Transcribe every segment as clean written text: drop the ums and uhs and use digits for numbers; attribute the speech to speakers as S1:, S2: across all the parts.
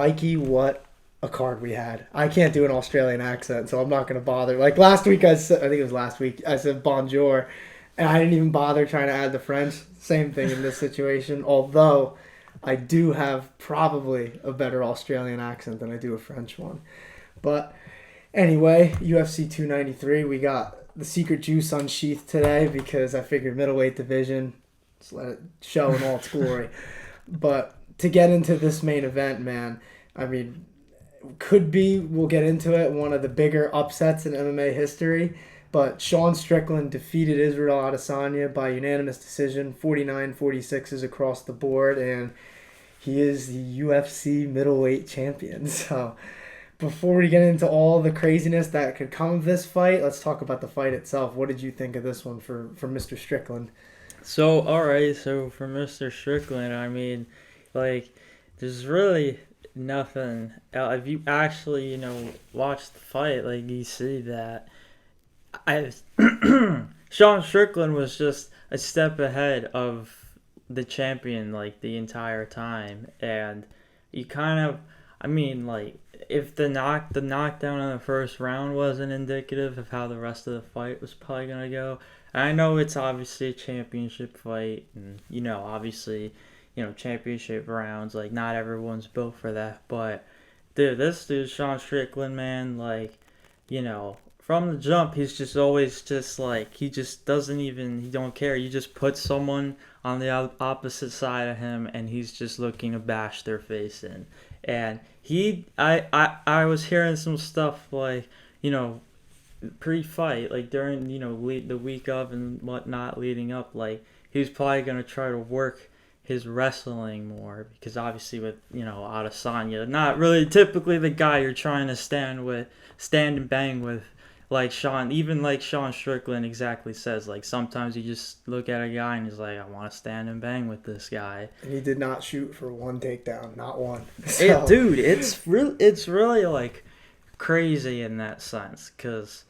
S1: crikey, what a card we had. I can't do an Australian accent, so I'm not going to bother. Like last week, I think it was last week, I said bonjour, and I didn't even bother trying to add the French. Same thing in this situation, although I do have probably a better Australian accent than I do a French one. But anyway, UFC 293, we got the secret juice unsheathed today because I figured middleweight division, just let it show in all its glory. But to get into this main event, man, I mean, we'll get into it, one of the bigger upsets in MMA history. But Sean Strickland defeated Israel Adesanya by unanimous decision, 49-46 across the board, and he is the UFC middleweight champion. So before we get into all the craziness that could come of this fight, let's talk about the fight itself. What did you think of this one for Mr. Strickland?
S2: So, alright, so for Mr. Strickland, I mean, like, there's really nothing. If you actually, watch the fight, like, you see that Sean Strickland was just a step ahead of the champion, like, the entire time. And you kind of, I mean, like, if the knockdown in the first round wasn't indicative of how the rest of the fight was probably going to go, I know it's obviously a championship fight, and, obviously, championship rounds, like, not everyone's built for that, but, dude, this dude, Sean Strickland, man, like, from the jump, he's just always just, like, he don't care, you just put someone on the opposite side of him, and he's just looking to bash their face in, and I was hearing some stuff, like, pre-fight, like during the week of and whatnot leading up, like he's probably gonna try to work his wrestling more because obviously with Adesanya, not really typically the guy you're trying to stand and bang with, like Sean Strickland exactly says, like sometimes you just look at a guy and he's like, I want to stand and bang with this guy.
S1: And he did not shoot for one takedown, not one.
S2: So. Dude, it's really like crazy in that sense because.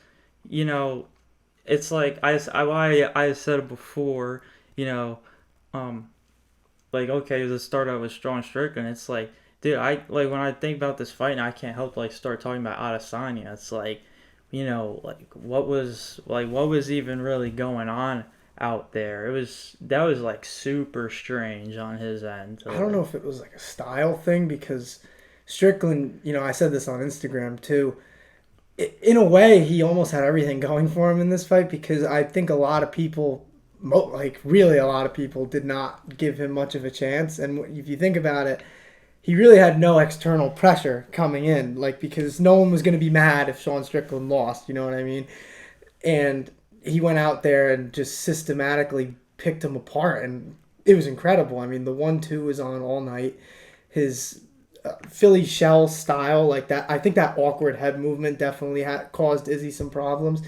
S2: It's like I said it before, like, okay, let's start out with Sean Strickland. It's like, dude, when I think about this fight, and I can't help like start talking about Adesanya. It's like, like what was even really going on out there? That was like super strange on his end.
S1: I don't know if it was like a style thing because Strickland, I said this on Instagram too. In a way, he almost had everything going for him in this fight because I think a lot of people, like really a lot of people, did not give him much of a chance. And if you think about it, he really had no external pressure coming in, like because no one was going to be mad if Sean Strickland lost, you know what I mean? And he went out there and just systematically picked him apart, and it was incredible. I mean, the 1-2 was on all night. His Philly shell style, like that, I think that awkward head movement definitely caused Izzy some problems,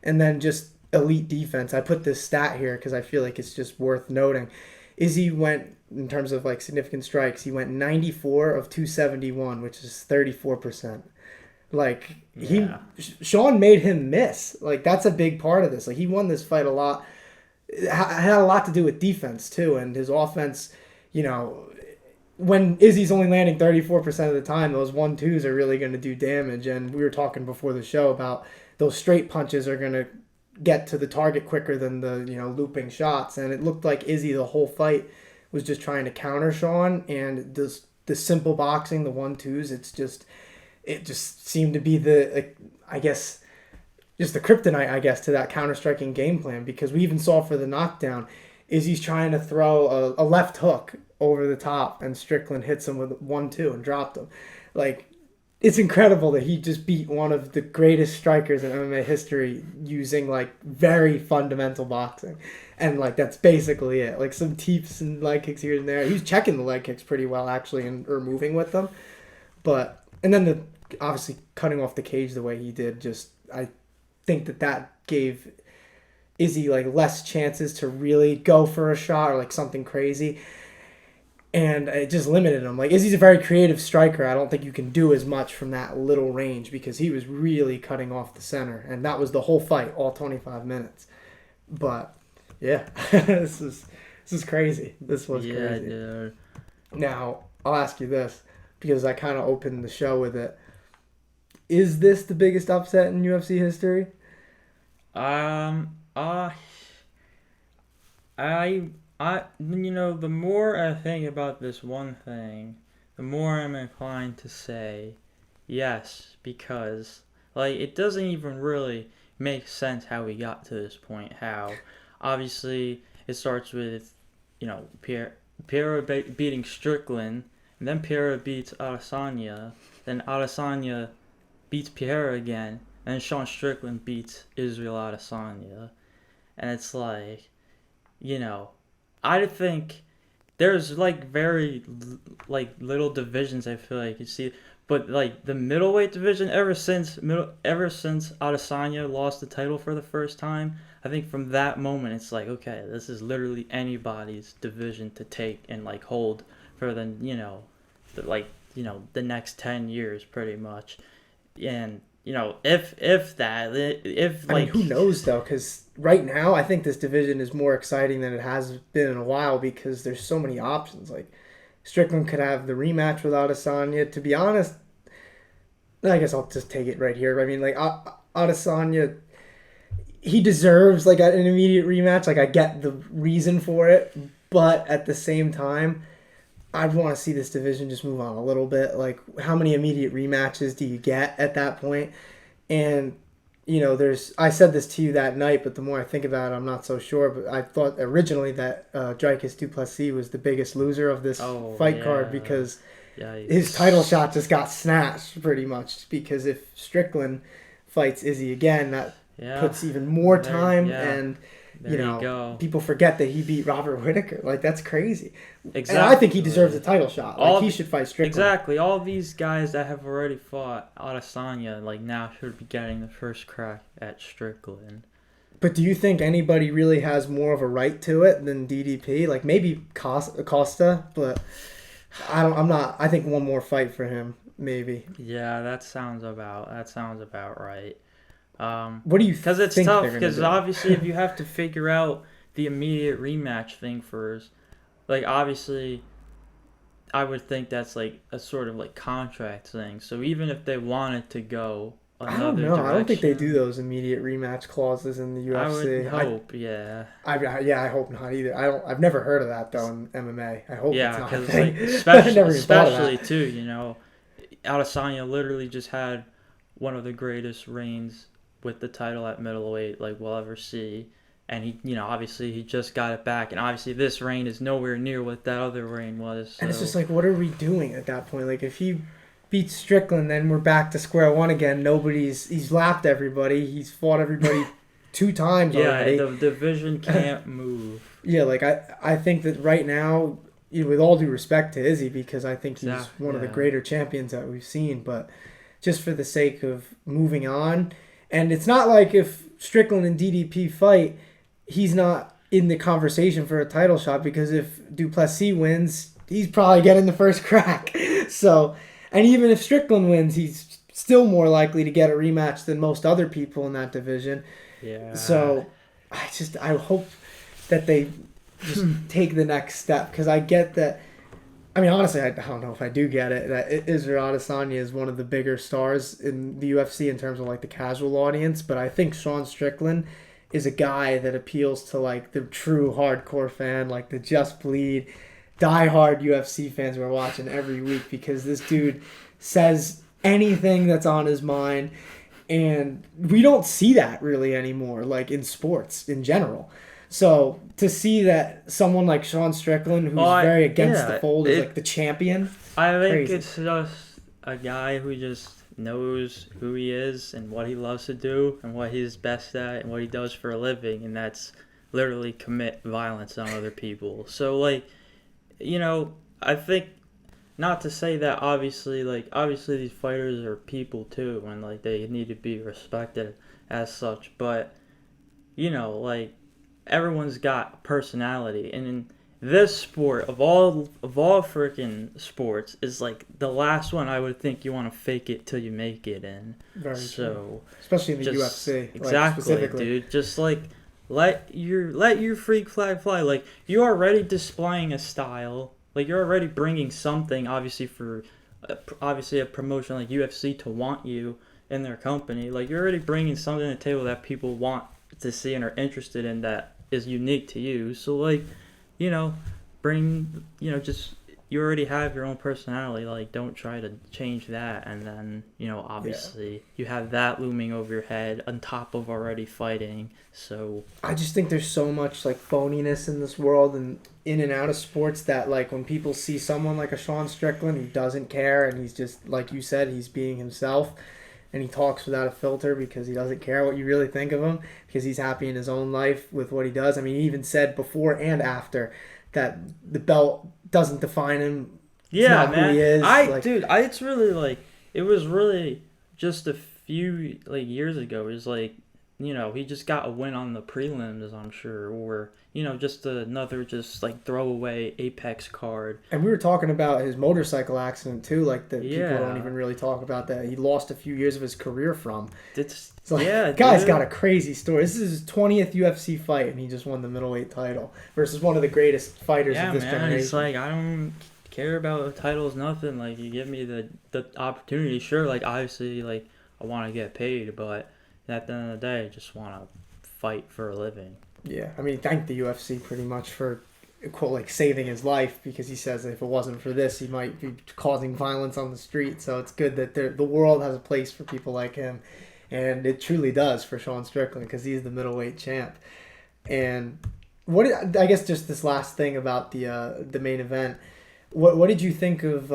S1: and then just elite defense. I put this stat here because I feel like it's just worth noting. Izzy went, in terms of like significant strikes, he went 94 of 271, which is 34%. Like Sean made him miss. Like that's a big part of this. Like he won this fight a lot. It had a lot to do with defense too, and his offense. When Izzy's only landing 34% of the time, those 1-2s are really going to do damage. And we were talking before the show about those straight punches are going to get to the target quicker than the looping shots. And it looked like Izzy the whole fight was just trying to counter Sean. And the simple boxing, the 1-2s, it just seemed to be the kryptonite, to that counter-striking game plan. Because we even saw for the knockdown, Izzy's trying to throw a left hook over the top, and Strickland hits him with 1-2 and dropped him. Like, it's incredible that he just beat one of the greatest strikers in MMA history using, like, very fundamental boxing. And, like, that's basically it. Like, some teeps and leg kicks here and there. He was checking the leg kicks pretty well, actually, or moving with them. And then obviously cutting off the cage the way he did, I think that gave Izzy, like, less chances to really go for a shot or, like, something crazy. And it just limited him. Like, Izzy's a very creative striker. I don't think you can do as much from that little range because he was really cutting off the center. And that was the whole fight, all 25 minutes. But, yeah, this is crazy. This was crazy.
S2: Dude.
S1: Now, I'll ask you this. because I kind of opened the show with it. Is this the biggest upset in UFC history?
S2: Um, uh, the more I think about this one thing, the more I'm inclined to say yes, because, like, it doesn't even really make sense how we got to this point. How, obviously, it starts with, Pierre beating Strickland, and then Pierre beats Adesanya, then Adesanya beats Pierre again, and Sean Strickland beats Israel Adesanya. And it's like, you know, I think there's like very like little divisions I feel like you see, but like the middleweight division ever since Adesanya lost the title for the first time, I think from that moment it's like, okay, this is literally anybody's division to take and like hold for the next 10 years pretty much. And if
S1: I mean,
S2: like
S1: who knows though? Because right now, I think this division is more exciting than it has been in a while because there's so many options. Like Strickland could have the rematch with Adesanya. To be honest, I guess I'll just take it right here. I mean, like Adesanya, he deserves like an immediate rematch. Like I get the reason for it, but at the same time, I'd want to see this division just move on a little bit. Like, how many immediate rematches do you get at that point? And, I said this to you that night, but the more I think about it, I'm not so sure. But I thought originally that Dricus du Plessis was the biggest loser of this fight card because his title shot just got snatched pretty much. Because if Strickland fights Izzy again, that puts even more time and. People forget that he beat Robert Whittaker. Like, that's crazy. Exactly. And I think he deserves a title shot. Like, he should fight Strickland.
S2: Exactly. All these guys that have already fought Adesanya, like, now should be getting the first crack at Strickland.
S1: But do you think anybody really has more of a right to it than DDP? Like, maybe Costa, but I think one more fight for him, maybe.
S2: Yeah, that sounds about right.
S1: What do you
S2: think? Because it's tough. Because obviously, if you have to figure out the immediate rematch thing first, like obviously, I would think that's like a sort of like contract thing. So even if they wanted to go another
S1: I don't know.
S2: direction,
S1: I don't think they do those immediate rematch clauses in the UFC.
S2: I would hope, yeah.
S1: I hope not either. I've never heard of that though in MMA. I hope it's not a thing.
S2: Like, especially too, Adesanya literally just had one of the greatest reigns with the title at middleweight like we'll ever see, and he obviously he just got it back, and obviously this reign is nowhere near what that other reign was. So.
S1: And it's just like, what are we doing at that point? Like, if he beats Strickland, then we're back to square one again. He's lapped everybody, he's fought everybody 2 times already.
S2: The division can't move.
S1: Yeah, like I think that right now, with all due respect to Izzy, because I think he's one of the greater champions that we've seen, but just for the sake of moving on. And it's not like if Strickland and DDP fight, he's not in the conversation for a title shot, because if du Plessis wins, he's probably getting the first crack. So, and even if Strickland wins, he's still more likely to get a rematch than most other people in that division.
S2: Yeah.
S1: So, I hope that they just take the next step, because I get that. I mean, honestly, I don't know if I do get it, that Israel Adesanya is one of the bigger stars in the UFC in terms of, like, the casual audience. But I think Sean Strickland is a guy that appeals to, like, the true hardcore fan, like the Just Bleed, diehard UFC fans who are watching every week, because this dude says anything that's on his mind. And we don't see that really anymore, like, in sports in general. So to see that someone like Sean Strickland, who's very against the fold, is like the champion.
S2: I think it's just a guy who just knows who he is and what he loves to do and what he's best at and what he does for a living, and that's literally commit violence on other people. So, like, I think, not to say that obviously these fighters are people too, and like they need to be respected as such, but like, everyone's got personality, and in this sport of all freaking sports is like the last one I would think you want to fake it till you make it in.
S1: Very true. Especially in the UFC.
S2: Exactly, like, dude. Just like let your freak flag fly. Like, you're already displaying a style. Like, you're already bringing something, obviously, for obviously a promotion like UFC to want you in their company. Like you're already bringing something to the table that people want to see and are interested in that is unique to you. So like, you know, bring just you already have your own personality. Like don't try to change that, and then obviously you have that looming over your head on top of already fighting. So
S1: I just think there's so much like phoniness in this world and in and out of sports that like when people see someone like a Sean Strickland who doesn't care and he's just like you said, he's being himself and he talks without a filter because he doesn't care what you really think of him because he's happy in his own life with what he does. I mean, he even said before and after that the belt doesn't define him. It's
S2: yeah,
S1: not who
S2: man.
S1: he is.
S2: It's really like it was really just a few like years ago. It was like he just got a win on the prelims, I'm sure, or just another just like throwaway Apex card.
S1: And we were talking about his motorcycle accident too, like that
S2: Yeah,
S1: people don't even really talk about that. He lost a few years of his career from.
S2: it's
S1: It's like,
S2: yeah,
S1: guy's
S2: dude.
S1: got a crazy story. This is his 20th UFC fight, and he just won the middleweight title versus one of the greatest fighters
S2: Yeah,
S1: of this
S2: man.
S1: generation.
S2: It's like I don't care about titles, nothing. Like you give me the opportunity, sure. Like obviously, like I want to get paid, but at the end of the day, I just want to fight for a living.
S1: Yeah, I mean, thank the UFC pretty much for quote like saving his life because he says if it wasn't for this, he might be causing violence on the street. So it's good that the world has a place for people like him, and it truly does for Sean Strickland because he's the middleweight champ. And I guess just this last thing about the main event. What did you think of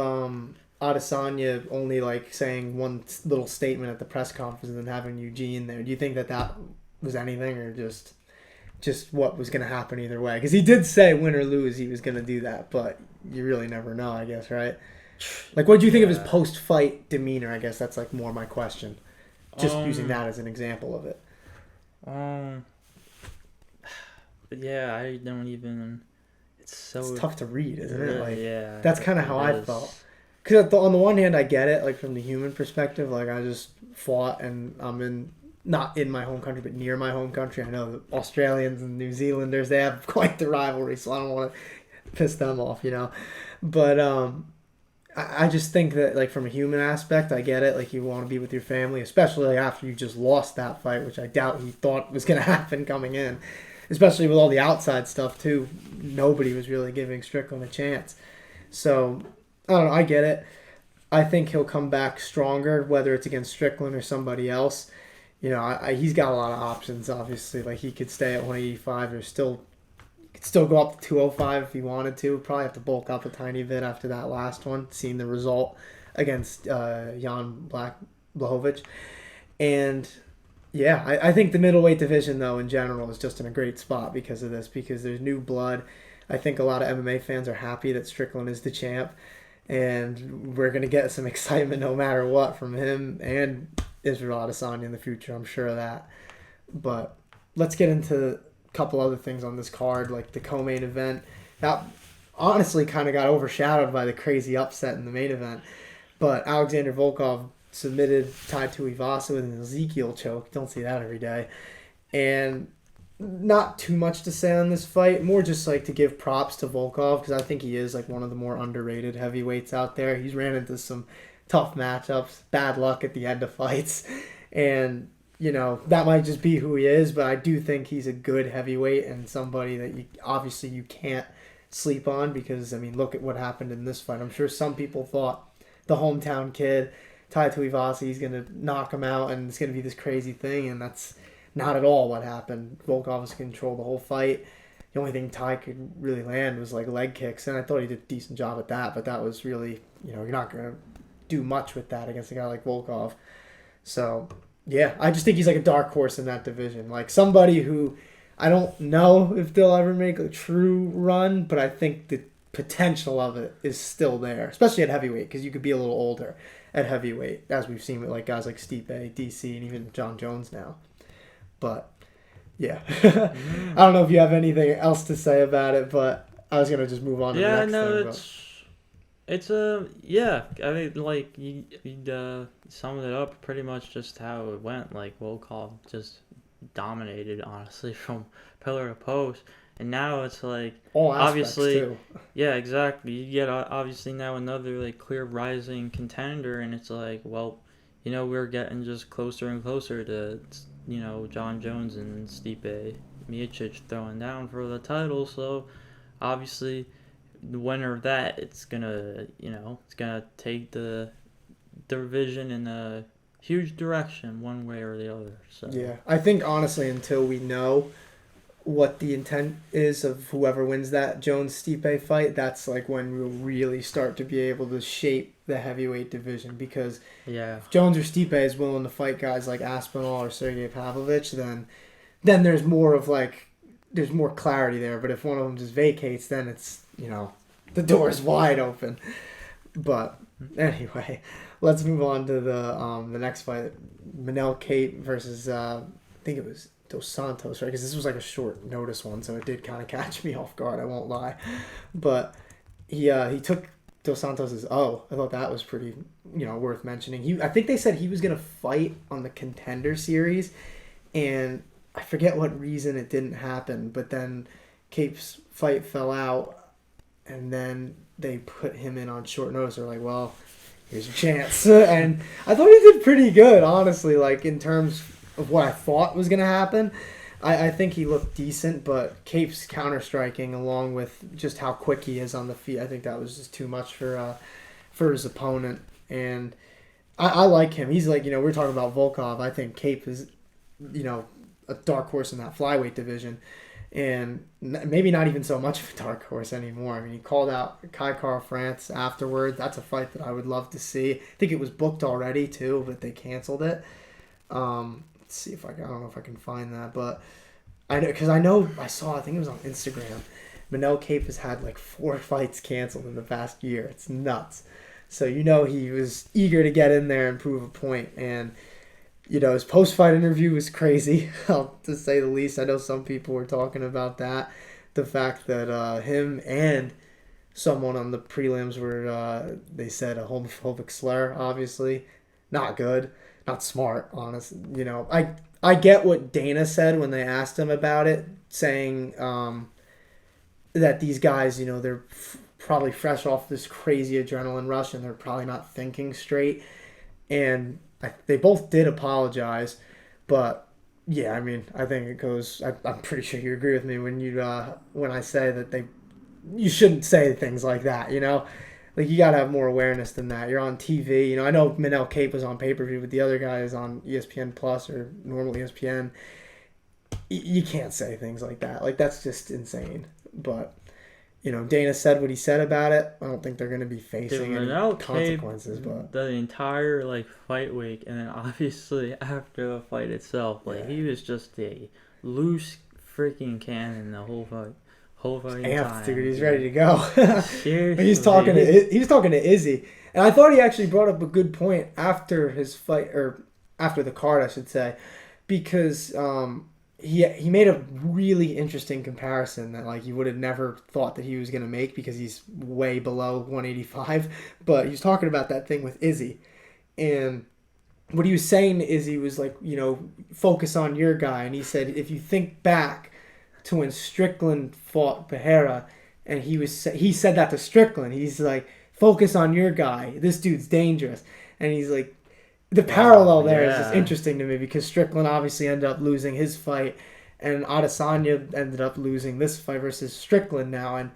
S1: Adesanya only like saying one little statement at the press conference and then having Eugene there? Do you think that was anything or just what was going to happen either way? Because he did say win or lose he was going to do that, but you really never know, I guess, right? Like, what do you think of his post-fight demeanor? I guess that's like more my question. Just using that as an example of it.
S2: Yeah, I don't even.
S1: It's tough to read, isn't it? Like,
S2: yeah,
S1: that's kind of how I felt. Because on the one hand, I get it, like from the human perspective. Like I just fought, and I'm not in my home country, but near my home country. I know the Australians and New Zealanders, they have quite the rivalry, so I don't want to piss them off, But I just think that, like from a human aspect, I get it. Like you want to be with your family, especially like, after you just lost that fight, which I doubt he thought was going to happen coming in. Especially with all the outside stuff too, nobody was really giving Strickland a chance. So I don't know. I get it. I think he'll come back stronger, whether it's against Strickland or somebody else. He's got a lot of options. Obviously, like he could stay at 185 or could still go up to 205 if he wanted to. Probably have to bulk up a tiny bit after that last one, seeing the result against Jan Blachowicz. And yeah, I think the middleweight division, though, in general, is just in a great spot because of this, because there's new blood. I think a lot of MMA fans are happy that Strickland is the champ, and we're going to get some excitement no matter what from him and Israel Adesanya in the future. I'm sure of that. But let's get into a couple other things on this card, like the co-main event. That honestly kind of got overshadowed by the crazy upset in the main event. But Alexander Volkov submitted Tuivasa with an Ezekiel choke. Don't see that every day. And not too much to say on this fight. More just like to give props to Volkov because I think he is like one of the more underrated heavyweights out there. He's ran into some tough matchups, bad luck at the end of fights. And, that might just be who he is, but I do think he's a good heavyweight and somebody that you can't sleep on because, I mean, look at what happened in this fight. I'm sure some people thought the hometown kid, Tuivasa, he's going to knock him out and it's going to be this crazy thing, and that's not at all what happened. Volkov was controlled the whole fight. The only thing Ty could really land was like leg kicks, and I thought he did a decent job at that, but that was really, you're not going to do much with that against a guy like Volkov. So, yeah, I just think he's like a dark horse in that division. Like somebody who I don't know if they'll ever make a true run, but I think the potential of it is still there, especially at heavyweight, because you could be a little older at heavyweight, as we've seen with like guys like Stipe, DC, and even John Jones now. But yeah, I don't know if you have anything else to say about it, but I was gonna just move on to the next thing.
S2: Yeah. I mean, like you summed it up pretty much just how it went. Like Volkov just dominated, honestly, from pillar to post. And now it's like,
S1: All aspects
S2: obviously,
S1: too.
S2: yeah, exactly. You get obviously now another like clear rising contender, and it's like, well, we're getting just closer and closer to John Jones and Stipe Miocic throwing down for the title. So obviously, the winner of that, it's gonna take the division in a huge direction, one way or the other. So
S1: Yeah, I think honestly, until we know what the intent is of whoever wins that Jones Stipe fight, that's like when we'll really start to be able to shape the heavyweight division. Because
S2: yeah,
S1: if Jones or Stipe is willing to fight guys like Aspinall or Sergey Pavlovich, then there's more clarity there. But if one of them just vacates, then it's the door's wide open. But anyway, let's move on to the next fight, Manel Kape versus I think it was Dos Santos, right? Because this was like a short notice one, so it did kind of catch me off guard. I won't lie, but he took Dos Santos's. Oh, I thought that was pretty worth mentioning. I think they said he was gonna fight on the Contender Series, and I forget what reason it didn't happen. But then Cape's fight fell out, and then they put him in on short notice. They're like, well, here's your chance, and I thought he did pretty good, honestly. Like in terms of what I thought was going to happen. I think he looked decent, but Cape's counter-striking along with just how quick he is on the feet, I think that was just too much for his opponent. And I like him. He's like, we're talking about Volkov. I think Kape is, a dark horse in that flyweight division. And maybe not even so much of a dark horse anymore. I mean, he called out Kai Kara France afterward. That's a fight that I would love to see. I think it was booked already, too, but they canceled it. Let's see if I don't know if I can find that, but I know because I saw, I think it was on Instagram. Manel Kape has had like 4 fights canceled in the past year. It's nuts. So he was eager to get in there and prove a point, and his post-fight interview was crazy, to say the least. I know some people were talking about that, the fact that him and someone on the prelims were they said a homophobic slur. Obviously, not good. Not smart, honestly. I get what Dana said when they asked him about it, saying that these guys, they're probably fresh off this crazy adrenaline rush and they're probably not thinking straight. And they both did apologize, but yeah, I mean, I think it goes. I'm pretty sure you agree with me when I say that you shouldn't say things like that. Like, you got to have more awareness than that. You're on TV. I know Manel Kape was on pay-per-view, but the other guy is on ESPN Plus or normal ESPN. You can't say things like that. Like, that's just insane. But, Dana said what he said about it. I don't think they're going to be facing any consequences. But
S2: the entire, fight week, and then obviously after the fight itself, he was just a loose freaking cannon the whole fight.
S1: Dude, he's ready to go.
S2: Seriously.
S1: he was talking to Izzy, and I thought he actually brought up a good point after his fight, or after the card, I should say, because he made a really interesting comparison that you would have never thought that he was gonna make because he's way below 185, but he was talking about that thing with Izzy, and what he was saying to Izzy was focus on your guy, and he said if you think back to when Strickland fought Pereira, and he said that to Strickland. He's like, focus on your guy. This dude's dangerous. And he's like, the parallel there is just interesting to me because Strickland obviously ended up losing his fight, and Adesanya ended up losing this fight versus Strickland now. And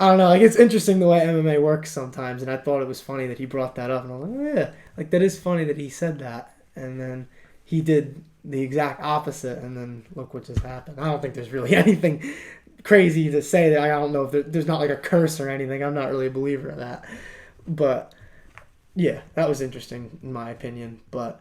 S1: I don't know, it's interesting the way MMA works sometimes, and I thought it was funny that he brought that up. And I was like, oh, yeah, that is funny that he said that. And then he did the exact opposite, and then look what just happened. I don't think there's really anything crazy to say that. I don't know if there's not a curse or anything. I'm not really a believer of that. But yeah, that was interesting in my opinion. But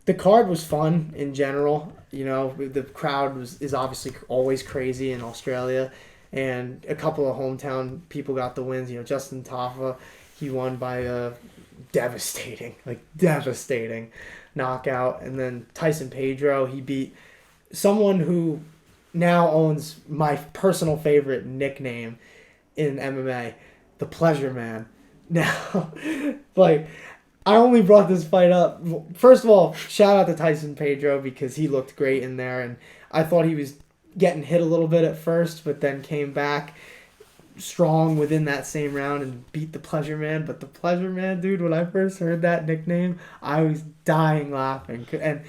S1: the card was fun in general. The crowd is obviously always crazy in Australia, and a couple of hometown people got the wins. Justin Tafa, he won by a devastating knockout, and then Tyson Pedro, he beat someone who now owns my personal favorite nickname in MMA, the Pleasure Man. Now, I only brought this fight up. First of all, shout out to Tyson Pedro because he looked great in there, and I thought he was getting hit a little bit at first, but then came back strong within that same round and beat the Pleasure Man. But the Pleasure Man, dude, when I first heard that nickname, I was dying laughing. And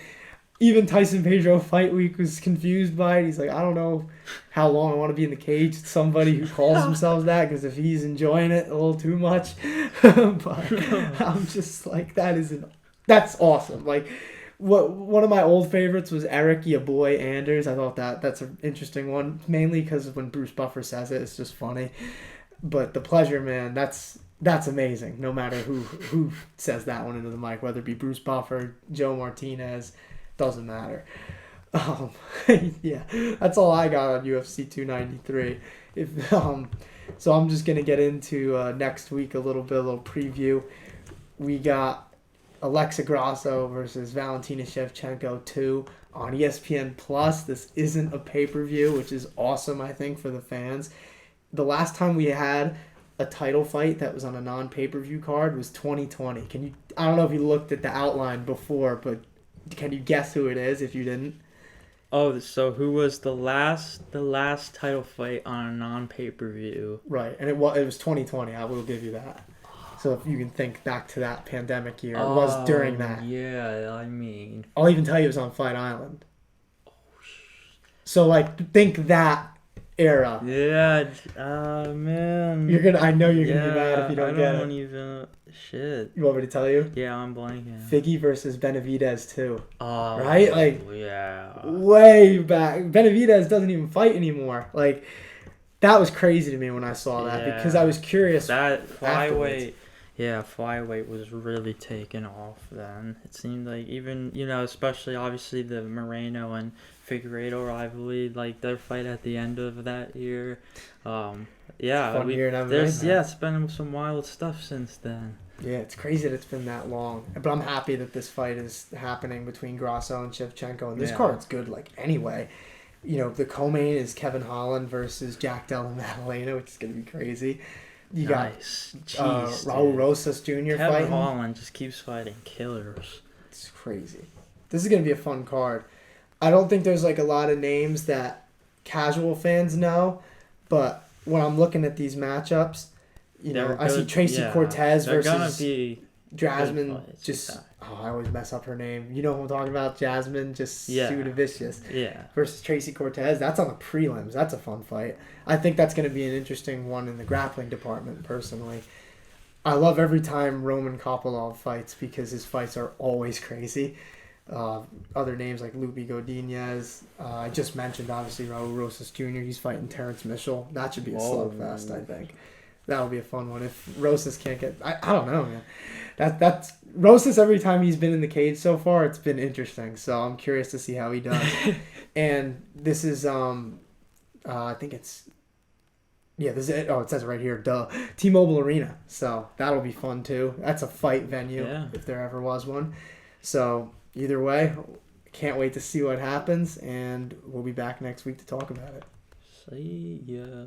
S1: even Tyson Pedro Fight Week was confused by it. He's like, I don't know how long I want to be in the cage with somebody who calls themselves that, because if he's enjoying it a little too much. But I'm just like, that's awesome. Like, one of my old favorites was Eric Ya Boy Anders. I thought that's an interesting one, mainly because when Bruce Buffer says it, it's just funny. But the Pleasure Man, that's amazing. No matter who says that one into the mic, whether it be Bruce Buffer, Joe Martinez, doesn't matter. Yeah, that's all I got on UFC 293. So I'm just gonna get into next week a little preview. We got Alexa Grasso versus Valentina Shevchenko 2 on ESPN Plus. This isn't a pay-per-view, which is awesome, I think, for the fans. The last time we had a title fight that was on a non-pay-per-view card was 2020. I don't know if you looked at the outline before, but can you guess who it is if you didn't?
S2: Oh, so who was the last title fight on a non-pay-per-view?
S1: Right, and it was 2020. I will give you that. So if you can think back to that pandemic year, it was during that.
S2: Yeah, I mean,
S1: I'll even tell you it was on Fight Island. So like, think that era.
S2: Yeah, man.
S1: I know you're gonna be mad if you don't get it.
S2: I don't even. Shit.
S1: You want me to tell you?
S2: Yeah, I'm blanking.
S1: Figgy versus Benavidez 2.
S2: Oh,
S1: right? Like,
S2: yeah.
S1: Way back. Benavidez doesn't even fight anymore. Like, that was crazy to me when I saw that, because I was curious.
S2: That flyweight. Yeah, flyweight was really taking off then. It seemed like even, especially obviously the Moreno and Figueiredo rivalry, like their fight at the end of that year. Yeah, it's been some wild stuff since then.
S1: Yeah, it's crazy that it's been that long. But I'm happy that this fight is happening between Grasso and Shevchenko. And this card's good, like, anyway. The co-main is Kevin Holland versus Jack Della Maddalena, which is going to be crazy. You got Raul Rosas Jr.
S2: Kevin Holland just keeps fighting killers.
S1: It's crazy. This is going to be a fun card. I don't think there's like a lot of names that casual fans know, but when I'm looking at these matchups, I see Tracy Cortez versus Jasmine. I always mess up her name. You know who I'm talking about? Jasmine, Sudavicius.
S2: Yeah.
S1: Versus Tracy Cortez. That's on the prelims. That's a fun fight. I think that's going to be an interesting one in the grappling department, personally. I love every time Roman Kopylov fights, because his fights are always crazy. Other names like Lupi Godinez. I just mentioned, obviously, Raul Rosas Jr. He's fighting Terrence Mitchell. That should be a slugfest, I think. That would be a fun one. If Rosas can't get... I don't know, man. That's Rosas, every time he's been in the cage so far, it's been interesting. So I'm curious to see how he does. And this is... I think it's... Yeah, this is it. Oh, it says it right here. Duh. T-Mobile Arena. So that'll be fun, too. That's a fight venue, if there ever was one. So either way, can't wait to see what happens. And we'll be back next week to talk about it.
S2: See ya.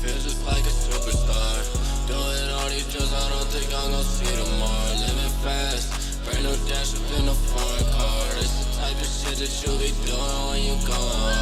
S3: Feels just like a superstar. Doing all these drugs, I don't think I'm gonna see tomorrow. Living fast, brand new dash up in a foreign car. It's the type of shit that you be doing when you going hard.